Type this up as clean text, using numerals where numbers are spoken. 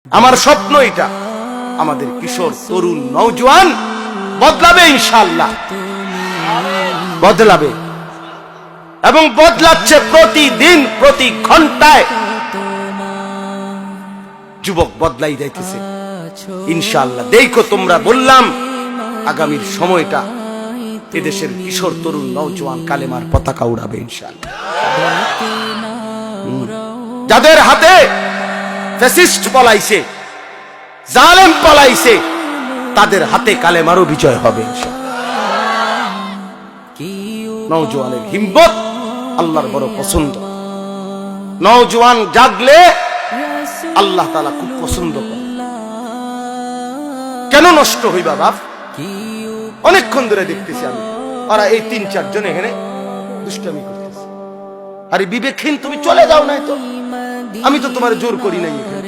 আমার স্বপ্ন এটা, আমাদের কিশোর তরুণ নওজোয়ান বদলাবে ইনশাআল্লাহ, বদলাবে এবং বদলাচ্ছে প্রতিদিন, প্রতি ঘন্টায় যুবক বদলাই যাইতেছে ইনশাআল্লাহ। দেখো তোমরা, বললাম আগামীর সময়টা এদেশের কিশোর তরুণ নওজোয়ান কালেমার পতাকা উড়াবে ইনশাআল্লাহ। যাদের হাতে ফ্যাসিস্ট পলাইছে, জালেম পলাইছে, তাদের হাতে কালেমারও বিজয় হবে ইনশাআল্লাহ। নওজোয়ানের হিম্মত আল্লাহর বড় পছন্দ। নওজোয়ান জাগলে আল্লাহ তাআলা খুব পছন্দ করে। কেন নষ্ট হইবা বাপ? অনেকক্ষণ ধরে দেখতেছি আমি, ওরা এই ৩-৪ জন এখানে দুষ্টামি করতেছে। আরে বিবেকহীন, তুমি চলে যাও, নাই তো আমি তো তোমার জোর করি নাই এখানে।